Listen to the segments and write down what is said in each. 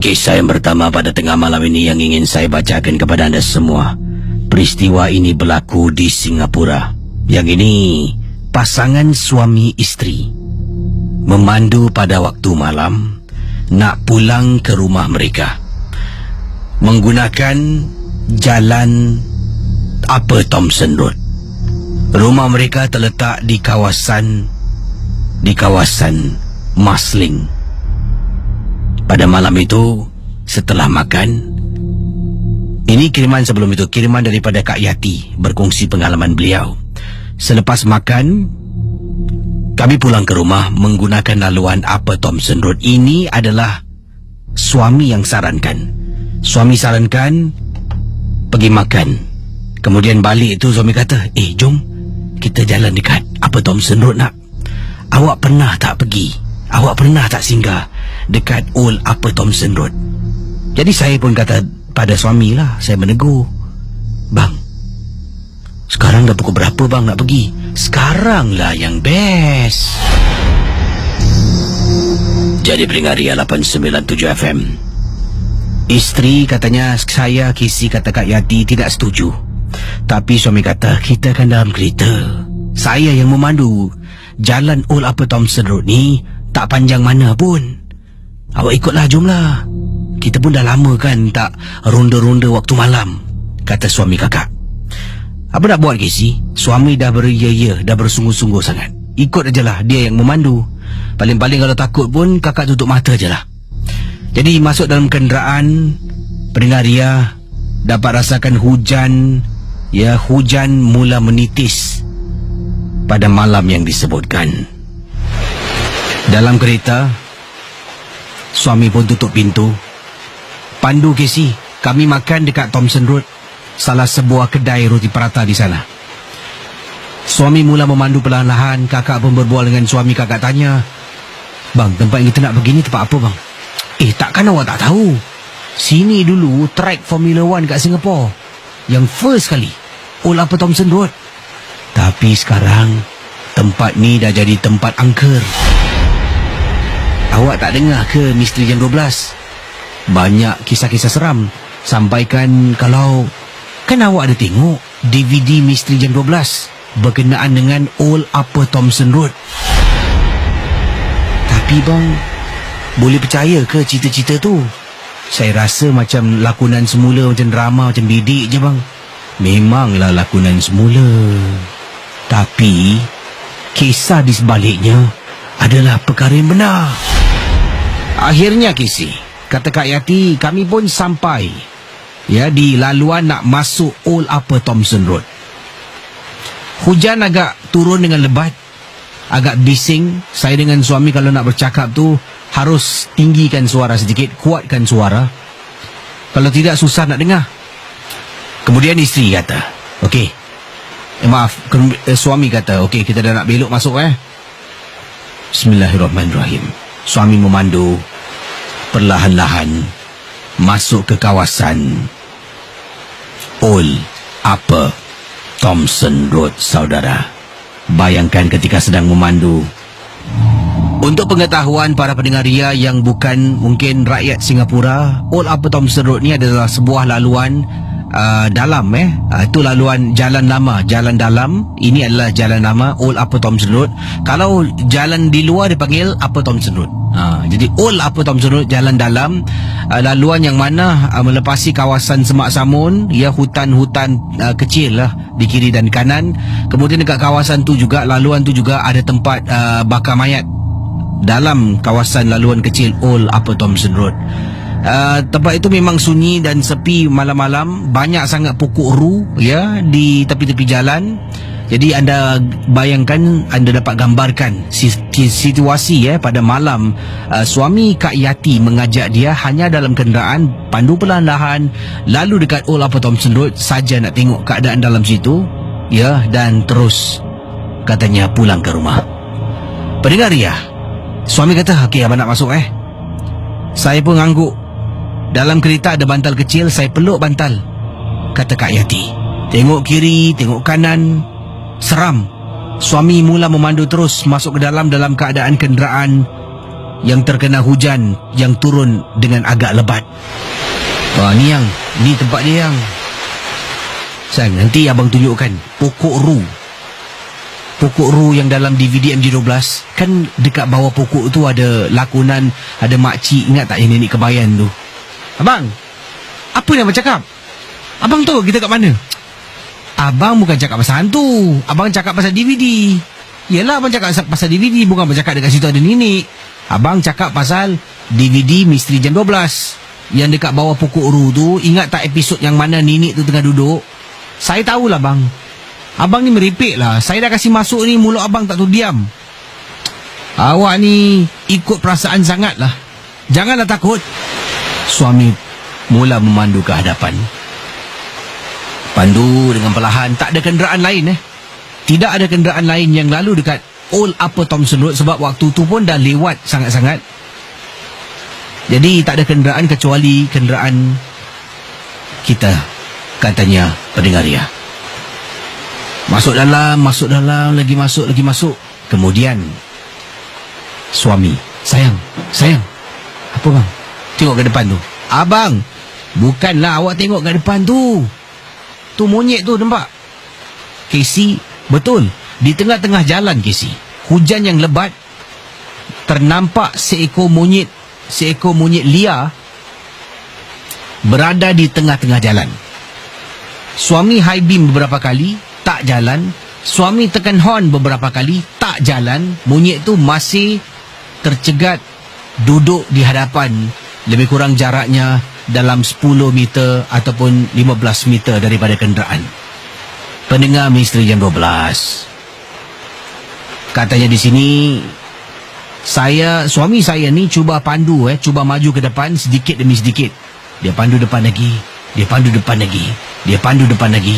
Kisah yang pertama pada tengah malam ini yang ingin saya bacakan kepada anda semua. Peristiwa ini berlaku di Singapura. Yang ini pasangan suami isteri memandu pada waktu malam nak pulang ke rumah mereka menggunakan jalan Upper Thomson Road. Rumah mereka terletak di kawasan Marsiling. Pada malam itu, setelah makan, ini kiriman sebelum itu, kiriman daripada Kak Yati berkongsi pengalaman beliau. Selepas makan, kami pulang ke rumah menggunakan laluan Upper Thomson Road. Ini adalah suami yang sarankan. Suami sarankan pergi makan. Kemudian balik itu suami kata, jom kita jalan dekat Upper Thomson Road nak. Awak pernah tak pergi? Awak pernah tak singgah dekat Old Upper Thomson Road? Jadi saya pun kata pada suami lah, saya menegur, bang, sekarang dah pukul berapa bang nak pergi? Sekarang lah yang best. Jadi pendengar Ria 897 FM, isteri katanya saya, Kisi kata Kak Yati tidak setuju. Tapi suami kata kita kan dalam kereta, saya yang memandu. Jalan Old Upper Thomson Road ni tak panjang mana pun. Awak ikutlah, jomlah. Kita pun dah lama kan tak ronda-ronda waktu malam, kata suami kakak. Apa nak buat, Casey? Suami dah beria-ia, dah bersungguh-sungguh sangat. Ikut ajalah, dia yang memandu. Paling-paling kalau takut pun kakak tutup mata je lah. Jadi masuk dalam kenderaan, pendengar Ria dapat rasakan hujan. Ya, hujan mula menitis pada malam yang disebutkan. Dalam kereta, suami pun tutup pintu. Pandu, Casey, kami makan dekat Thomson Road, salah sebuah kedai roti prata di sana. Suami mula memandu perlahan-lahan. Kakak pun berbual dengan suami. Kakak tanya, bang, tempat yang kita nak pergi ni tempat apa bang? Takkan awak tak tahu? Sini dulu track Formula 1 kat Singapura, yang first kali, Old Upper Thomson Road. Tapi sekarang tempat ni dah jadi tempat angker. Awak tak dengar ke Misteri Jam 12? Banyak kisah-kisah seram. Sampaikan kalau kan awak ada tengok DVD Misteri Jam 12 berkenaan dengan Old Upper Thomson Road. Tapi bang, boleh percaya ke cerita-cerita tu? Saya rasa macam lakonan semula, macam drama, macam bidik je bang. Memanglah lakonan semula, tapi kisah di sebaliknya adalah perkara yang benar. Akhirnya, Kisi, kata Kak Yati, kami pun sampai di laluan nak masuk Old Upper Thomson Road. Hujan agak turun dengan lebat, agak bising. Saya dengan suami kalau nak bercakap tu harus tinggikan suara sedikit, kuatkan suara. Kalau tidak susah nak dengar. Kemudian isteri kata, okey, suami kata, okey, kita dah nak belok masuk Bismillahirrahmanirrahim. Suami memandu perlahan-lahan masuk ke kawasan Old Upper Thomson Road, saudara. Bayangkan ketika sedang memandu. Untuk pengetahuan para pendengar Ria yang bukan mungkin rakyat Singapura, Old Upper Thomson Road ni adalah sebuah laluan dalam itu laluan jalan lama, jalan dalam. Ini adalah jalan lama Old Upper Thomson Road. Kalau jalan di luar dipanggil Upper Thomson Road. Jadi Old Upper Thomson Road, jalan dalam, laluan yang mana melepasi kawasan Semak Samun, hutan-hutan kecil lah di kiri dan kanan. Kemudian dekat kawasan tu juga, laluan tu juga ada tempat bakar mayat dalam kawasan laluan kecil Old Upper Thomson Road. Tempat itu memang sunyi dan sepi malam-malam. Banyak sangat pokok ru di tepi-tepi jalan. Jadi anda bayangkan, anda dapat gambarkan situasi pada malam. Suami Kak Yati mengajak dia hanya dalam kenderaan, pandu perlahan-lahan, lalu dekat Old Upper Thomson Road saja nak tengok keadaan dalam situ, dan terus katanya pulang ke rumah. Pendengar Ria, suami kata, okey, abang nak masuk Saya pun ngangguk. Dalam kereta ada bantal kecil, saya peluk bantal, kata Kak Yati. Tengok kiri, tengok kanan, seram. Suami mula memandu terus masuk ke dalam keadaan kenderaan yang terkena hujan yang turun dengan agak lebat. Ni tempat dia yang. Sayang, nanti abang tunjukkan pokok ru. Pokok ru yang dalam DVD MJ12. Kan dekat bawah pokok tu ada lakonan, ada makcik. Ingat tak yang nenek kebayan tu? Abang, apa yang abang cakap? Abang tahu kita kat mana? Abang bukan cakap pasal hantu. Abang cakap pasal DVD. Yelah, abang cakap pasal DVD. Bukan abang cakap dekat situ ada nenek. Abang cakap pasal DVD Misteri Jam 12 yang dekat bawah pokok ru tu. Ingat tak episod yang mana nenek tu tengah duduk? Saya tahulah bang. Abang ni meripik lah. Saya dah kasih masuk ni, mulut abang tak tu diam. Awak ni ikut perasaan sangat lah. Janganlah takut. Suami mula memandu ke hadapan. Pandu dengan perlahan. Tak ada kenderaan lain Tidak ada kenderaan lain yang lalu dekat Old Upper Thomson Road, sebab waktu tu pun dah lewat sangat-sangat. Jadi tak ada kenderaan kecuali kenderaan kita, katanya pendengar ya. Masuk dalam, lagi masuk. Kemudian suami, sayang. Apa bang? Tengok ke depan tu. Abang, bukanlah awak tengok ke depan tu. Tu monyet tu, nampak? Casey, betul. Di tengah-tengah jalan, Casey, hujan yang lebat, ternampak seekor monyet liar berada di tengah-tengah jalan. Suami high beam beberapa kali, tak jalan. Suami tekan horn beberapa kali, tak jalan. Monyet tu masih tercegat duduk di hadapan, lebih kurang jaraknya dalam 10 meter ataupun 15 meter daripada kenderaan. Pendengar Misteri Jam 12, katanya di sini, suami saya ni cuba pandu, cuba maju ke depan sedikit demi sedikit. Dia pandu depan lagi, dia pandu depan lagi, dia pandu depan lagi.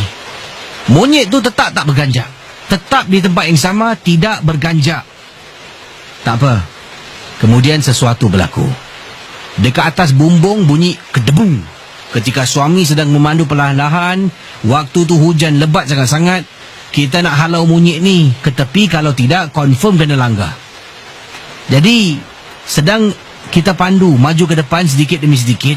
Monyet tu tetap tak berganjak, tetap di tempat yang sama, tidak berganjak. Tak apa. Kemudian sesuatu berlaku. Dekat atas bumbung bunyi kedebung. Ketika suami sedang memandu perlahan-lahan, waktu tu hujan lebat sangat-sangat. Kita nak halau monyet ni ke tepi, kalau tidak confirm kena langgar. Jadi sedang kita pandu maju ke depan sedikit demi sedikit,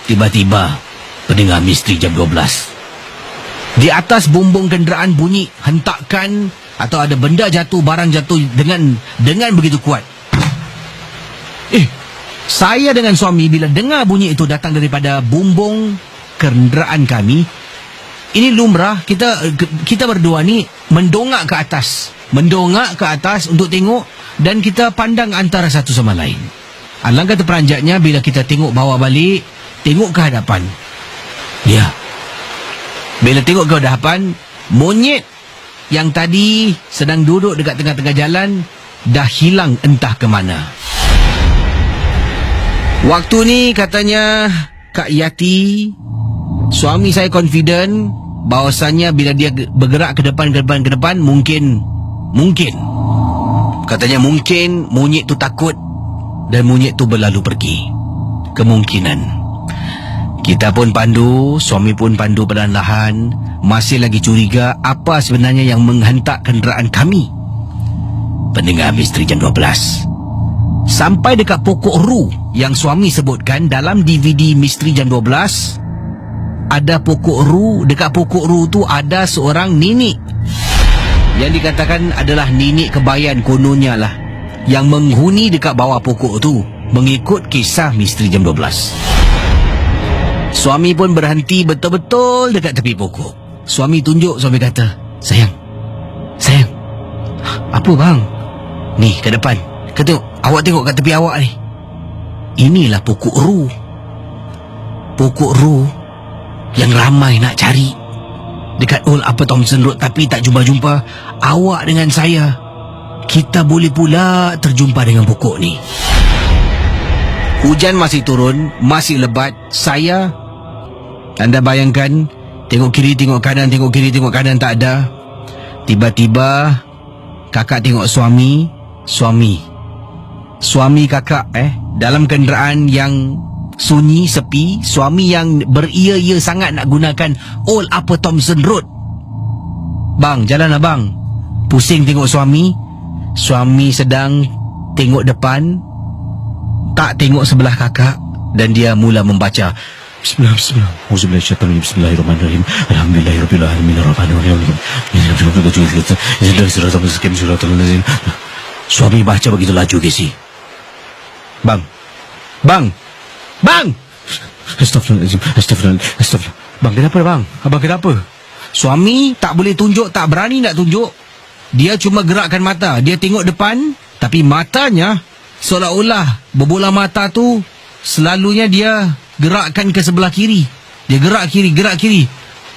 tiba-tiba pendengar Misteri Jam 12, di atas bumbung kenderaan bunyi hentakan, atau ada benda jatuh, barang jatuh dengan begitu kuat. Saya dengan suami bila dengar bunyi itu datang daripada bumbung kenderaan kami, ini lumrah, kita berdua ni mendongak ke atas untuk tengok, dan kita pandang antara satu sama lain. Alangkah terperanjatnya bila kita tengok bawah balik, tengok ke hadapan. Ya, bila tengok ke hadapan, monyet yang tadi sedang duduk dekat tengah-tengah jalan dah hilang entah ke mana. Waktu ni katanya Kak Yati, suami saya confident bahawasanya bila dia bergerak ke depan, mungkin katanya mungkin monyet tu takut dan monyet tu berlalu pergi. Kemungkinan. Kita pun pandu, suami pun pandu perlahan-lahan, masih lagi curiga apa sebenarnya yang menghentak kenderaan kami. Pendengar Misteri Jam 12, sampai dekat pokok ru yang suami sebutkan dalam DVD Misteri Jam 12, ada pokok ru. Dekat pokok ru tu ada seorang nenek yang dikatakan adalah nenek kebayan kononnya lah, yang menghuni dekat bawah pokok tu mengikut kisah Misteri Jam 12. Suami pun berhenti betul-betul dekat tepi pokok. Suami tunjuk, suami kata, Sayang. Apa bang? Ni ke depan. Kata, awak tengok kat tepi awak ni. Inilah pokok ru. Pokok ru yang ramai nak cari dekat Old Upper Thomson Road, tapi tak jumpa-jumpa. Awak dengan saya, kita boleh pula terjumpa dengan pokok ni. Hujan masih turun, masih lebat. Anda bayangkan, tengok kiri, tengok kanan, tengok kiri, tengok kanan, tak ada. Tiba-tiba kakak tengok suami kakak dalam kenderaan yang sunyi, sepi. Suami yang beria-ia sangat nak gunakan Old Upper Thomson Road. Bang, jalan lah bang. Pusing tengok suami sedang tengok depan, tak tengok sebelah kakak dan dia mula membaca Bismillahirrahmanirrahim. Alhamdulillahirrahmanirrahim. Suami baca begitu laju, Casey. Bang. Astagfirullah. Bang, kenapa bang? Abang kenapa? Suami tak boleh tunjuk, tak berani nak tunjuk. Dia cuma gerakkan mata. Dia tengok depan, tapi matanya seolah-olah berbola mata tu selalunya dia gerakkan ke sebelah kiri. Dia gerak kiri.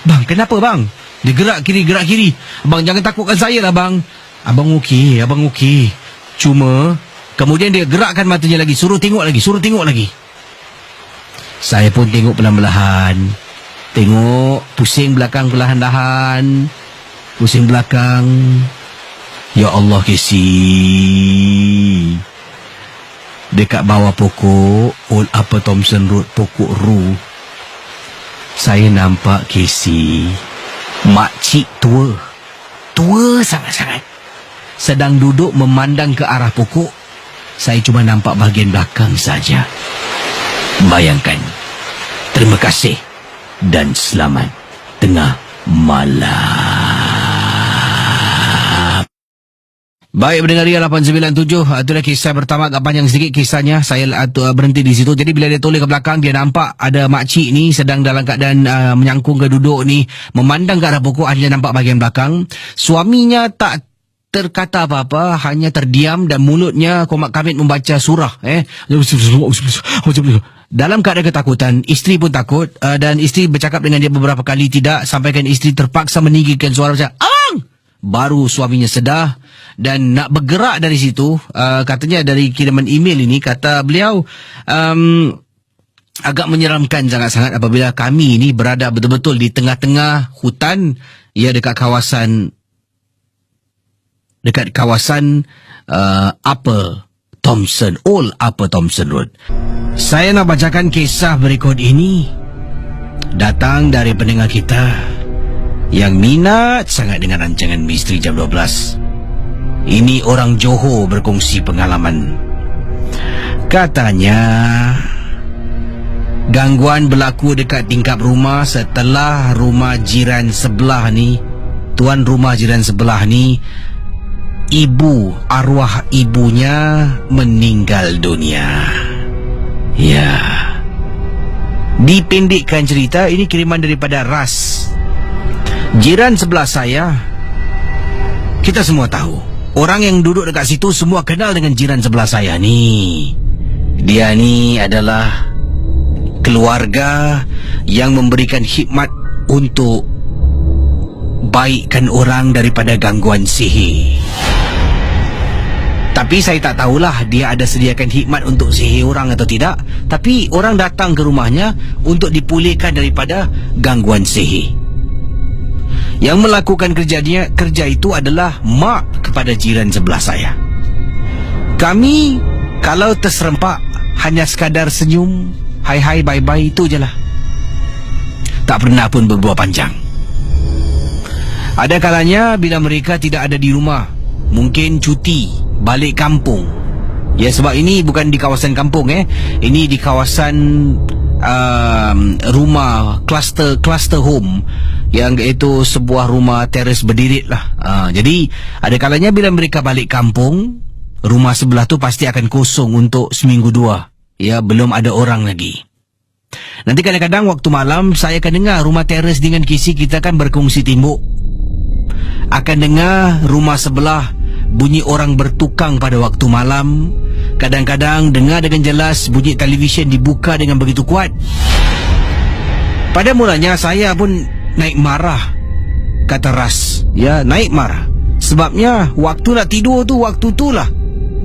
Bang, kenapa bang? Dia gerak kiri. Abang jangan takutkan saya lah bang. Abang okey. Cuma kemudian dia gerakkan matanya lagi, suruh tengok lagi. Saya pun tengok perlahan-lahan. Tengok pusing belakang perlahan-lahan. Pusing belakang. Ya Allah, Casey. Dekat bawah pokok Old Upper Thomson Road, pokok Ru, saya nampak Casey, makcik tua sangat-sangat, sedang duduk memandang ke arah pokok. Saya cuma nampak bahagian belakang saja. Bayangkan. Terima kasih dan selamat tengah malam. Baik, pendengar Ria 897, itulah kisah pertama, agak panjang sedikit kisahnya. Saya berhenti di situ. Jadi bila dia toleh ke belakang, dia nampak ada makcik ni sedang dalam keadaan menyangkung ke duduk ni, memandang ke arah pokok. Hanya nampak bahagian belakang. Suaminya tak terkata apa-apa, hanya terdiam dan mulutnya komat kamit membaca surah. Dalam keadaan ketakutan, isteri pun takut, dan isteri bercakap dengan dia beberapa kali tidak, sampaikan isteri terpaksa meninggikan suara macam "Abang!" Baru suaminya sedar dan nak bergerak dari situ. Katanya dari kiriman email ini, kata beliau, agak menyeramkan sangat-sangat apabila kami ini berada betul-betul di tengah-tengah hutan, ya, dekat kawasan Upper Thomson, Old Upper Thomson Road. Saya nak bacakan kisah berikut ini, datang dari pendengar kita yang minat sangat dengan rancangan Misteri Jam 12. Ini orang Johor berkongsi pengalaman. Katanya, gangguan berlaku dekat tingkap rumah setelah rumah jiran sebelah ni, tuan rumah jiran sebelah ni, arwah ibunya meninggal dunia. Ya. Dipendekkan cerita, ini kiriman daripada Ras. Jiran sebelah saya, kita semua tahu, orang yang duduk dekat situ semua kenal dengan jiran sebelah saya ni. Dia ni adalah keluarga yang memberikan khidmat untuk baikkan orang daripada gangguan sihir. Tapi saya tak tahulah dia ada sediakan khidmat untuk sihir orang atau tidak. Tapi orang datang ke rumahnya untuk dipulihkan daripada gangguan sihir. Yang melakukan kerja itu adalah mak kepada jiran sebelah saya. Kami kalau terserempak hanya sekadar senyum, hai bye itu je lah. Tak pernah pun berbual panjang. Ada kalanya bila mereka tidak ada di rumah, mungkin cuti, balik kampung. Ya, sebab ini bukan di kawasan kampung, ini di kawasan rumah cluster home, yang iaitu sebuah rumah teres berdirit lah. Jadi ada kalanya bila mereka balik kampung, rumah sebelah tu pasti akan kosong untuk seminggu dua. Ya, belum ada orang lagi. Nanti kadang-kadang waktu malam saya akan dengar rumah teres dengan kisi kita kan berkongsi tembok. Akan dengar rumah sebelah bunyi orang bertukang pada waktu malam. Kadang-kadang dengar dengan jelas bunyi televisyen dibuka dengan begitu kuat. Pada mulanya saya pun naik marah, kata Ras. Ya, naik marah. Sebabnya waktu nak tidur tu, waktu tu lah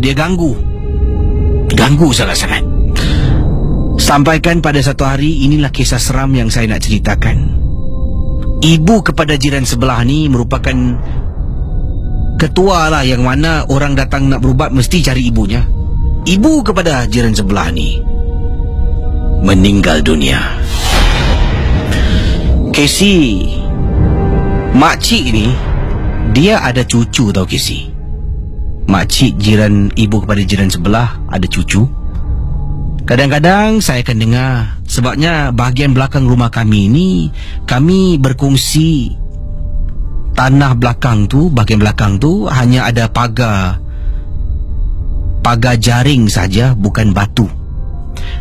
dia ganggu sangat-sangat. Sampaikan pada satu hari, inilah kisah seram yang saya nak ceritakan. Ibu kepada jiran sebelah ni merupakan ketua lah, yang mana orang datang nak berubat mesti cari ibunya. Ibu kepada jiran sebelah ni meninggal dunia. Casey, makcik ni dia ada cucu tau Casey. Makcik jiran, ibu kepada jiran sebelah ada cucu. Kadang-kadang saya akan dengar, sebabnya bahagian belakang rumah kami ni, kami berkongsi tanah belakang tu, bahagian belakang tu hanya ada pagar jaring saja, bukan batu.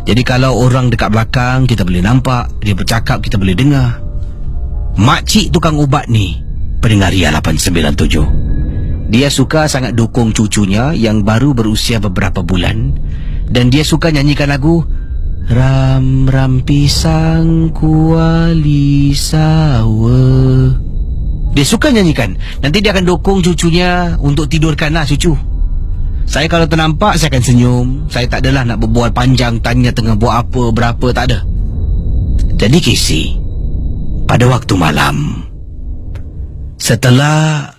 Jadi kalau orang dekat belakang, kita boleh nampak, dia bercakap, kita boleh dengar. Makcik tukang ubat ni, pendengar Ria 897, dia suka sangat dukung cucunya yang baru berusia beberapa bulan. Dan dia suka nyanyikan lagu Ram ram pisang kuali sawa. Dia suka nyanyikan. Nanti dia akan dukung cucunya untuk tidurkanlah cucu. Saya kalau ternampak, saya akan senyum. Saya tak adalah nak berbual panjang, tanya tengah buat apa, berapa, tak ada. Jadi Casey, pada waktu malam, setelah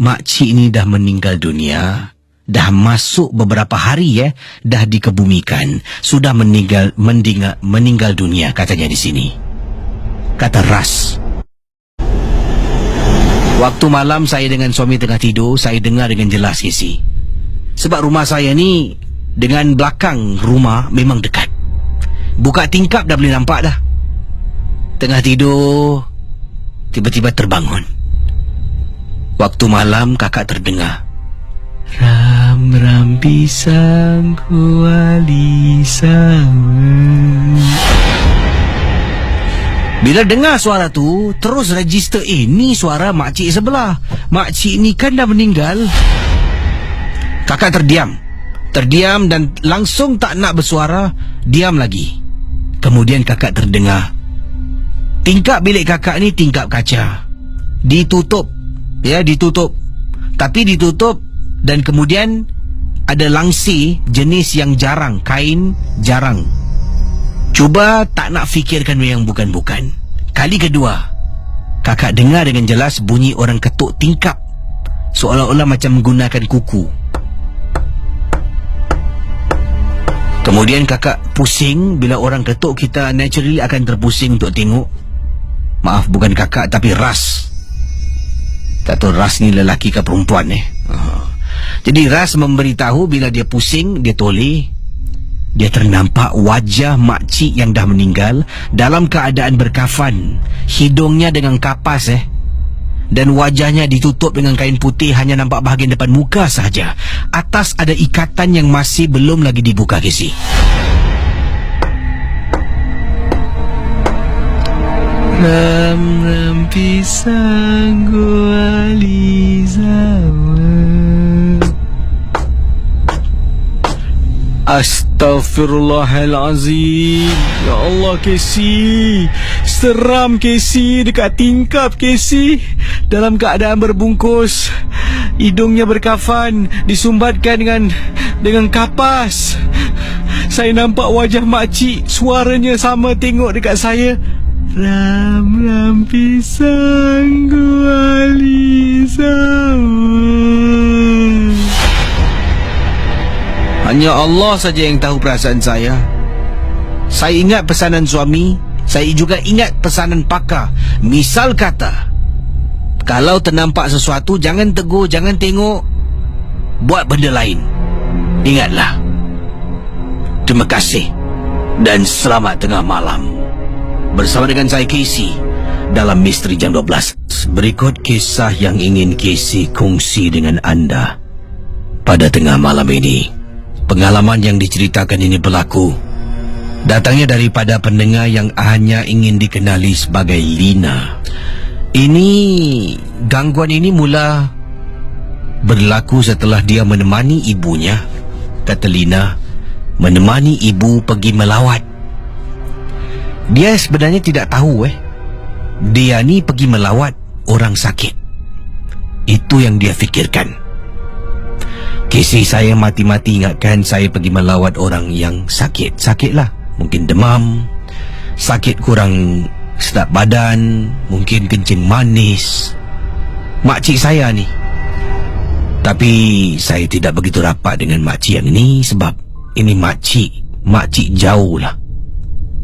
makcik ni dah meninggal dunia, dah masuk beberapa hari dah dikebumikan, sudah meninggal dunia katanya di sini. Kata Ras. Waktu malam saya dengan suami tengah tidur, saya dengar dengan jelas Casey. Sebab rumah saya ni dengan belakang rumah memang dekat. Buka tingkap dah boleh nampak dah. Tengah tidur, tiba-tiba terbangun. Waktu malam kakak terdengar Ram ram pisang kuali sawa. Bila dengar suara tu, terus register, ni suara makcik sebelah. Makcik ni kan dah meninggal. Kakak terdiam dan langsung tak nak bersuara, diam lagi. Kemudian kakak terdengar, tingkap bilik kakak ni tingkap kaca, ditutup. Tapi ditutup. Dan kemudian ada langsir jenis yang jarang, kain jarang. Cuba tak nak fikirkan yang bukan-bukan. Kali kedua, kakak dengar dengan jelas bunyi orang ketuk tingkap, seolah-olah macam menggunakan kuku. Kemudian kakak pusing. Bila orang ketuk, kita naturally akan terpusing untuk tengok. Maaf, bukan kakak tapi Ras. Tak tahu Ras ni lelaki ke perempuan Jadi Ras memberitahu bila dia pusing, dia toleh, dia ternampak wajah makcik yang dah meninggal dalam keadaan berkafan, hidungnya dengan kapas dan wajahnya ditutup dengan kain putih, hanya nampak bahagian depan muka sahaja. Atas ada ikatan yang masih belum lagi dibuka, Casey. Ram ram pisang kuali sawa. Astaghfirullahalazim. Ya Allah, Casey, seram Casey. Dekat tingkap Casey, dalam keadaan berbungkus, hidungnya berkafan, disumbatkan dengan kapas. Saya nampak wajah makcik, suaranya sama, tengok dekat saya. Ram ram pisang kuali sawa. Hanya Allah saja yang tahu perasaan saya. Saya ingat pesanan suami, saya juga ingat pesanan pakar. Misal kata, kalau ternampak sesuatu, jangan tegur, jangan tengok, buat benda lain. Ingatlah. Terima kasih dan selamat tengah malam. Bersama dengan saya Casey dalam Misteri Jam 12. Berikut kisah yang ingin Casey kongsi dengan anda pada tengah malam ini. Pengalaman yang diceritakan ini berlaku datangnya daripada pendengar yang hanya ingin dikenali sebagai Lina. Gangguan ini mula berlaku setelah dia menemani ibunya. Kata Lina, menemani ibu pergi melawat. Dia sebenarnya tidak tahu dia ni pergi melawat orang sakit. Itu yang dia fikirkan. Casey, saya mati-mati ingatkan saya pergi melawat orang yang sakit. Sakitlah, mungkin demam, sakit kurang sedap badan, mungkin kencing manis. Makcik saya ni. Tapi saya tidak begitu rapat dengan makcik yang ini, sebab ini makcik jauh lah.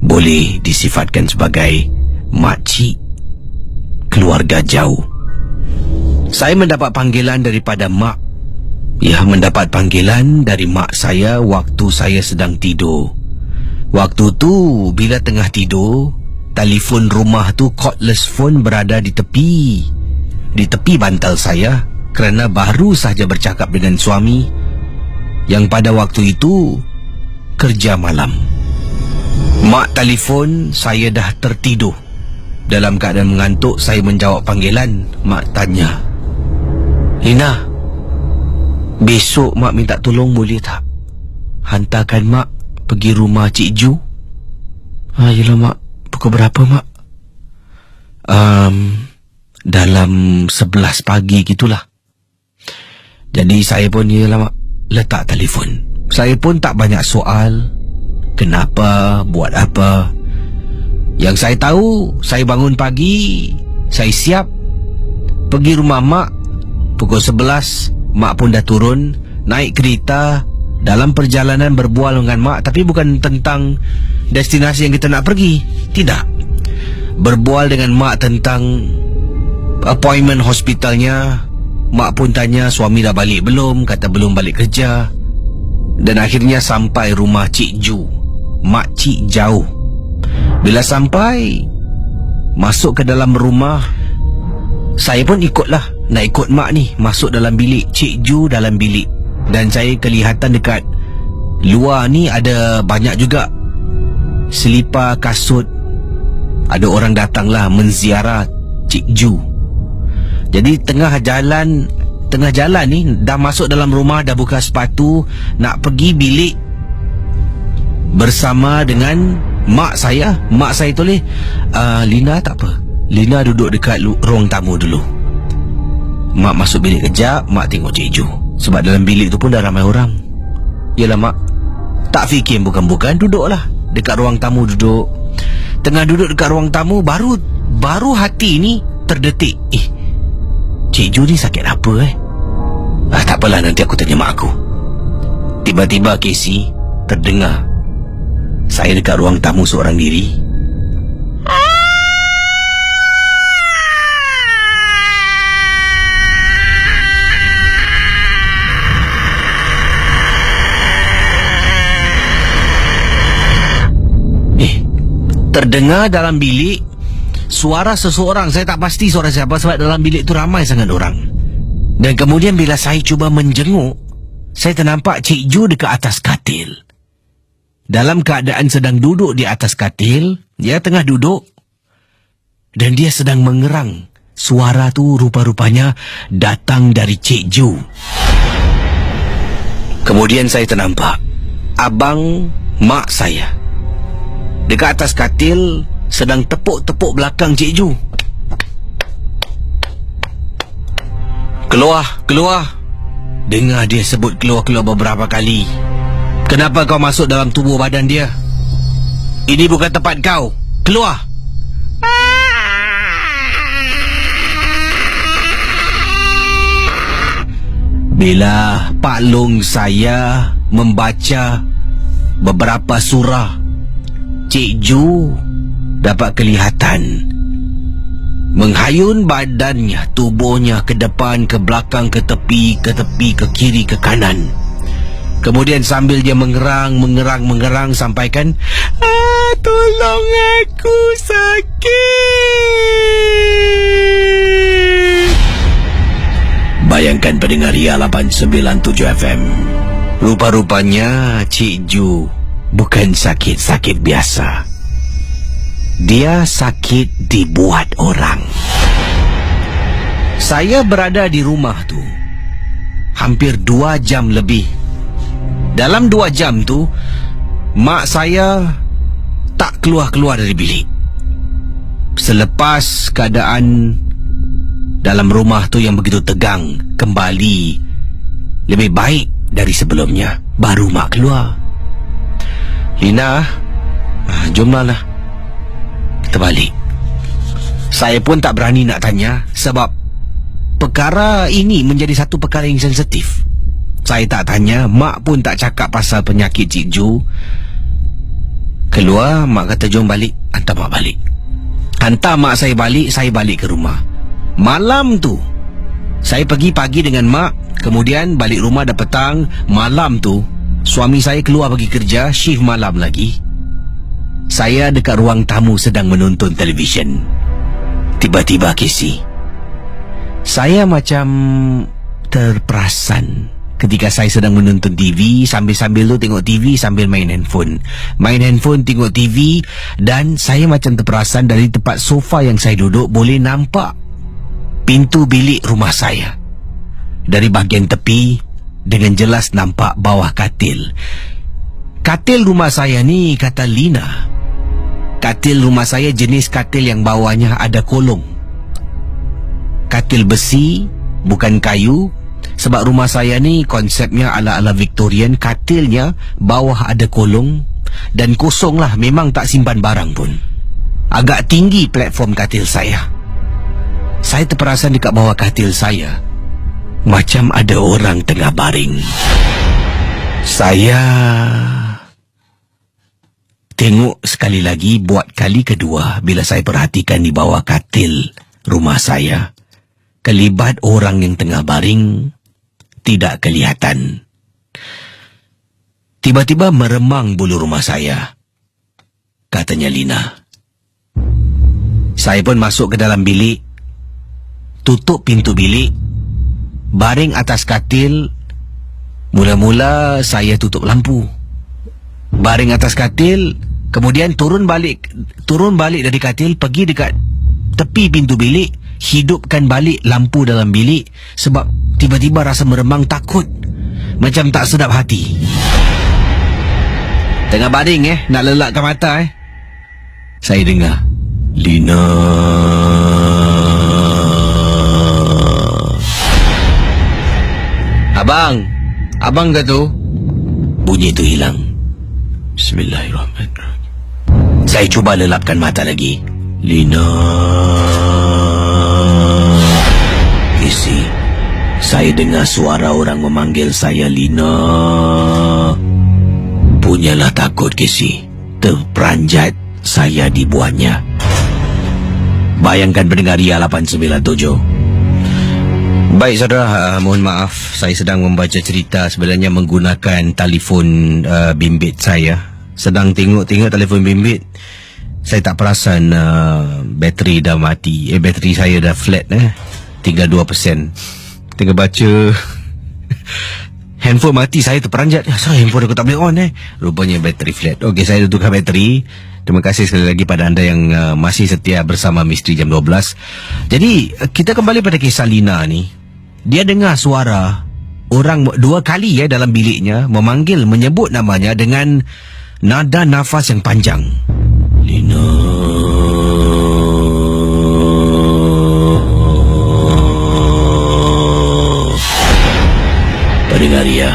Boleh disifatkan sebagai makcik keluarga jauh. Saya mendapat panggilan daripada mendapat panggilan dari mak saya waktu saya sedang tidur Waktu tu bila tengah tidur, telefon rumah tu cordless phone berada di tepi bantal saya kerana baru sahaja bercakap dengan suami yang pada waktu itu kerja malam. Mak telefon, saya dah tertidur. Dalam keadaan mengantuk, saya menjawab panggilan. Mak tanya, "Lina, besok mak minta tolong boleh tak? Hantarkan mak pergi rumah Cik Ju." Yelah mak, pukul berapa mak? Dalam 11 pagi gitulah. Jadi saya pun yelah mak, letak telefon. Saya pun tak banyak soal. Kenapa, buat apa. Yang saya tahu, saya bangun pagi, saya siap pergi rumah mak. Pukul 11, mak pun dah turun, naik kereta. Dalam perjalanan berbual dengan mak, tapi bukan tentang destinasi yang kita nak pergi. Tidak. Berbual dengan mak tentang appointment hospitalnya. Mak pun tanya suami dah balik belum, kata belum balik kerja. Dan akhirnya sampai rumah Cik Ju. Makcik jauh. Bila sampai, masuk ke dalam rumah, saya pun ikutlah. Nak ikut mak ni masuk dalam bilik. Cik Ju dalam bilik. Dan saya kelihatan dekat luar ni ada banyak juga selipar, kasut. Ada orang datanglah menziarah Cik Ju. Jadi tengah jalan ni, dah masuk dalam rumah, dah buka sepatu, nak pergi bilik bersama dengan mak saya. Mak saya tulis, "Lina tak apa, Lina duduk dekat ruang tamu dulu." Mak masuk bilik kejap, mak tengok Cik Ju. Sebab dalam bilik tu pun dah ramai orang. Yelah mak, tak fikir bukan-bukan, duduklah dekat ruang tamu duduk. Tengah duduk dekat ruang tamu, baru hati ni terdetik, Cik Ju ni sakit apa tak apalah, nanti aku tanya mak aku. Tiba-tiba Casey terdengar saya dekat ruang tamu seorang diri. Terdengar dalam bilik suara seseorang. Saya tak pasti suara siapa sebab dalam bilik tu ramai sangat orang. Dan kemudian bila saya cuba menjenguk, saya ternampak Cik Ju dekat atas katil. Dalam keadaan sedang duduk di atas katil, dia tengah duduk dan dia sedang mengerang. Suara tu rupa-rupanya datang dari Cik Ju. Kemudian saya ternampak abang mak saya dekat atas katil sedang tepuk-tepuk belakang Cik Ju. Keluar. Dengar dia sebut keluar beberapa kali. Kenapa kau masuk dalam tubuh badan dia? Ini bukan tempat kau. Keluar. Bila Pak Long saya membaca beberapa surah, Cik Ju dapat kelihatan menghayun badannya, tubuhnya ke depan, ke belakang, ke tepi, ke kiri, ke kanan. Kemudian sambil dia mengerang sampaikan, "Tolong aku, sakit." Bayangkan pendengar Ria 897 FM. Rupa-rupanya Cik Ju bukan sakit biasa. Dia sakit dibuat orang. Saya berada di rumah tu hampir 2 jam lebih. Dalam 2 jam tu, mak saya tak keluar dari bilik. Selepas keadaan dalam rumah tu yang begitu tegang kembali lebih baik dari sebelumnya, baru mak keluar. "Lina, jomlah lah, kita balik." Saya pun tak berani nak tanya sebab perkara ini menjadi satu perkara yang sensitif. Saya tak tanya, mak pun tak cakap pasal penyakit Cik Ju. Keluar, mak kata jom balik, hantar mak balik. Hantar mak saya balik ke rumah. Malam tu saya pergi pagi dengan mak, kemudian balik rumah dah petang. Malam tu suami saya keluar pergi kerja, shift malam lagi. Saya dekat ruang tamu sedang menonton televisyen. Tiba-tiba Casey, saya macam terperasan ketika saya sedang menonton TV. Sambil-sambil tu tengok TV sambil main handphone. Main handphone, tengok TV. Dan saya macam terperasan dari tempat sofa yang saya duduk boleh nampak pintu bilik rumah saya. Dari bahagian tepi dengan jelas nampak bawah katil. Katil rumah saya ni, kata Lina, katil rumah saya jenis katil yang bawahnya ada kolong. Katil besi, bukan kayu. Sebab rumah saya ni konsepnya ala-ala Victorian. Katilnya bawah ada kolong dan kosong lah, memang tak simpan barang pun. Agak tinggi platform katil saya. Saya terperasan dekat bawah katil saya macam ada orang tengah baring. Saya tengok sekali lagi, buat kali kedua bila saya perhatikan di bawah katil rumah saya. Kelibat orang yang tengah baring tidak kelihatan. Tiba-tiba meremang bulu rumah saya, katanya Lina. Saya pun masuk ke dalam bilik, tutup pintu bilik, baring atas katil. Mula-mula saya tutup lampu, baring atas katil, kemudian turun balik dari katil, pergi dekat tepi pintu bilik, hidupkan balik lampu dalam bilik. Sebab tiba-tiba rasa meremang, takut, macam tak sedap hati. Tengah baring nak lelakkan mata saya dengar, Lina. Abang ke tu? Bunyi tu hilang. Bismillahirrahmanirrahim. Saya cuba lelapkan mata lagi. Lina. Casey, saya dengar suara orang memanggil saya Lina. Punyalah takut, Casey. Terperanjat saya dibuatnya. Bayangkan pendengar Ria 897. Baik saudara, mohon maaf, saya sedang membaca cerita sebenarnya menggunakan telefon bimbit saya. Sedang tengok telefon bimbit, saya tak perasan bateri dah mati. Bateri saya dah flat tinggal 2%. Tengah baca handphone mati, saya terperanjat. Asal handphone aku tak boleh on rupanya bateri flat. Okey, saya tukar bateri. Terima kasih sekali lagi pada anda yang masih setia bersama Misteri Jam 12. Jadi kita kembali pada kisah Lina ni. Dia dengar suara orang 2 kali dalam biliknya menyebut namanya dengan nada nafas yang panjang. Lina. Pendengar Ria,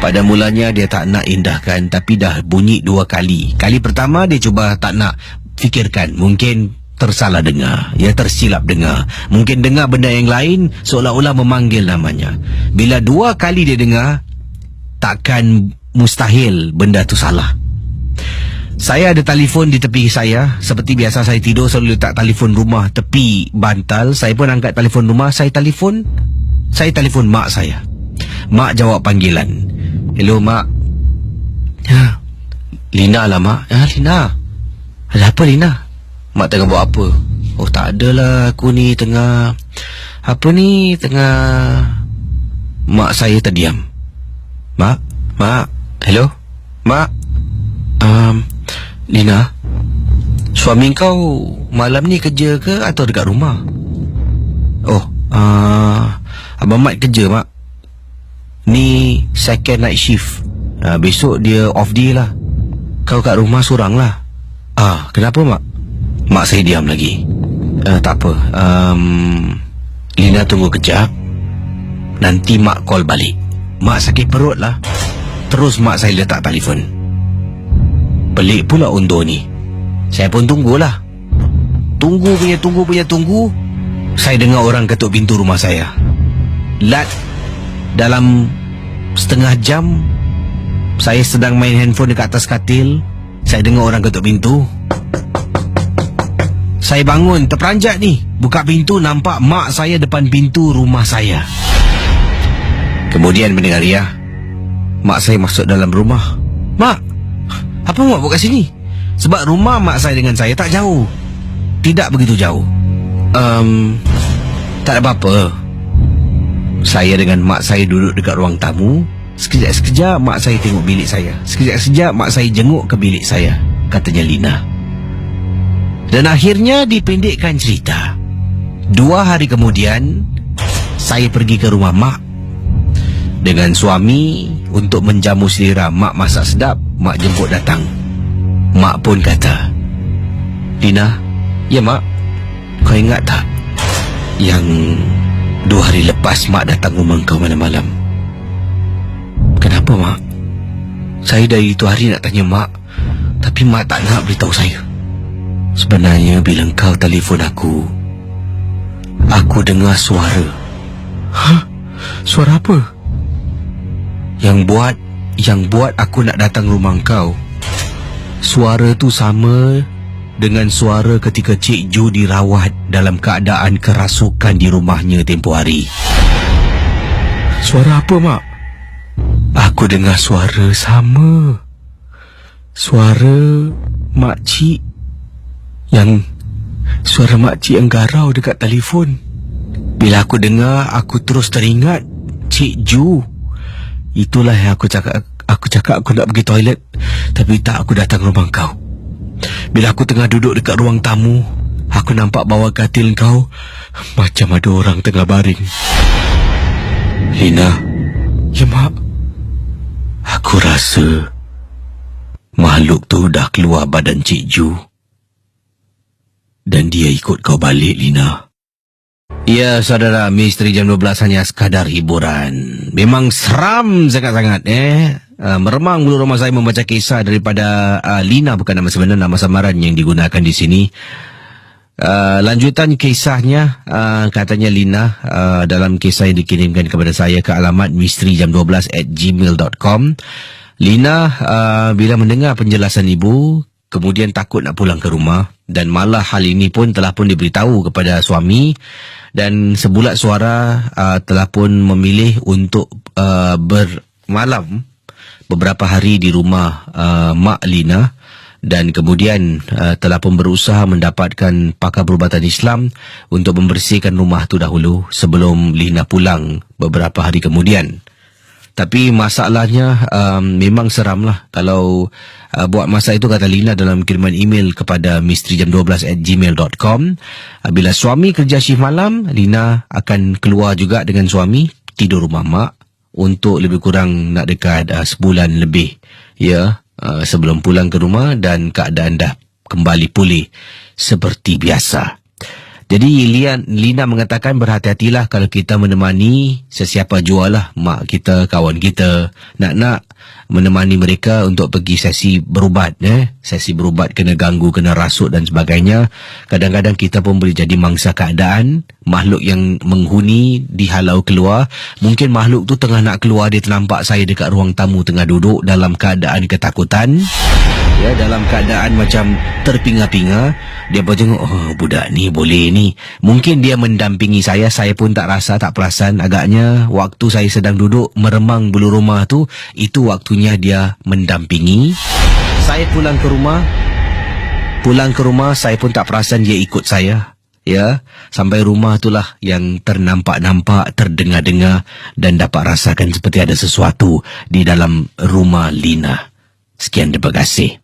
pada mulanya dia tak nak indahkan, tapi dah bunyi 2 kali. Kali pertama dia cuba tak nak fikirkan, mungkin tersalah dengar, tersilap dengar, mungkin dengar benda yang lain, seolah-olah memanggil namanya. Bila 2 kali dia dengar, takkan mustahil benda tu salah. Saya ada telefon di tepi saya. Seperti biasa saya tidur selalu letak telefon rumah tepi bantal. Saya pun angkat telefon rumah. Saya telefon mak saya. Mak jawab panggilan. Hello mak. Lina lah mak. Lina. Ada apa Lina? Mak tengah buat apa? Oh tak adalah, aku ni tengah Mak saya terdiam. Mak, hello mak. Lina, suami kau malam ni kerja ke atau dekat rumah? Oh, Abang Mat kerja mak. Ni second night shift. Besok dia off day lah. Kau kat rumah seorang lah. Kenapa mak? Mak saya diam lagi. Tak apa. Lina tunggu kejap. Nanti mak call balik. Mak sakit perut lah. Terus mak saya letak telefon. Pelik pula undur ni. Saya pun tunggulah. Tunggu. Saya dengar orang ketuk pintu rumah saya. Lat. Dalam setengah jam saya sedang main handphone dekat atas katil, saya dengar orang ketuk pintu. Saya bangun, terperanjat ni. Buka pintu, nampak mak saya depan pintu rumah saya. Kemudian mendengar mak saya masuk dalam rumah. Mak, apa mak buat kat sini? Sebab rumah mak saya dengan saya tak jauh. Tidak begitu jauh. Tak ada apa-apa. Saya dengan mak saya duduk dekat ruang tamu. Sekejap-sekejap mak saya tengok bilik saya. Sekejap-sekejap mak saya jenguk ke bilik saya, katanya Lina. Dan akhirnya dipendekkan cerita, 2 hari kemudian saya pergi ke rumah mak dengan suami untuk menjamu selera. Mak masak sedap, mak jemput datang. Mak pun kata, Lina, ya mak, kau ingat tak yang 2 hari lepas mak datang rumah kau malam-malam? Kenapa mak? Saya dari itu hari nak tanya mak, tapi mak tak nak beritahu saya. Sebenarnya bila kau telefon aku dengar suara. Hah? Suara apa? Yang buat aku nak datang rumah kau. Suara tu sama dengan suara ketika Cik Ju dirawat dalam keadaan kerasukan di rumahnya tempoh hari. Suara apa mak? Aku dengar suara sama. Suara makcik suara makcik yang garau dekat telefon. Bila aku dengar, aku terus teringat Cik Ju. Itulah yang aku cakap aku nak pergi toilet, tapi tak, aku datang rumah kau. Bila aku tengah duduk dekat ruang tamu, aku nampak bawah katil kau macam ada orang tengah baring. Lina. Ya mak. Aku rasa makhluk tu dah keluar badan Cik Ju dan dia ikut kau balik, Lina. Ya saudara, Misteri Jam 12 hanya sekadar hiburan. Memang seram sangat-sangat meremang bulu rumah saya membaca kisah daripada Lina, bukan nama sebenar, nama samaran yang digunakan di sini. Lanjutan kisahnya, katanya Lina dalam kisah yang dikirimkan kepada saya ke alamat misterijam12@gmail.com. Lina bila mendengar penjelasan ibu, kemudian takut nak pulang ke rumah, dan malah hal ini pun telah pun diberitahu kepada suami, dan sebulat suara telah pun memilih untuk bermalam beberapa hari di rumah Mak Lina, dan kemudian telah pun berusaha mendapatkan pakar perubatan Islam untuk membersihkan rumah tu dahulu sebelum Lina pulang beberapa hari kemudian. Tapi masalahnya memang seram lah kalau buat masa itu, kata Lina dalam kiriman email kepada misterijam12@gmail.com. Bila suami kerja shift malam, Lina akan keluar juga dengan suami, tidur rumah mak untuk lebih kurang nak dekat sebulan lebih, ya, sebelum pulang ke rumah dan keadaan dah kembali pulih seperti biasa. Jadi Lina mengatakan berhati-hatilah kalau kita menemani sesiapa jua lah, mak kita, kawan kita, nak menemani mereka untuk pergi sesi berubat. Sesi berubat kena ganggu, kena rasuk dan sebagainya. Kadang-kadang kita pun boleh jadi mangsa keadaan. Makhluk yang menghuni dihalau keluar. Mungkin makhluk tu tengah nak keluar, dia ternampak saya dekat ruang tamu tengah duduk dalam keadaan ketakutan. Ya, dalam keadaan macam terpinga-pinga. Dia pun tengok, oh budak ni boleh ni. Mungkin dia mendampingi saya pun tak rasa, tak perasan. Agaknya waktu saya sedang duduk meremang bulu rumah tu, itu waktunya dia mendampingi. Saya pulang ke rumah, saya pun tak perasan dia ikut saya. Ya, sampai rumah itulah yang ternampak-nampak, terdengar-dengar dan dapat rasakan seperti ada sesuatu di dalam rumah Lina. Sekian, terima kasih.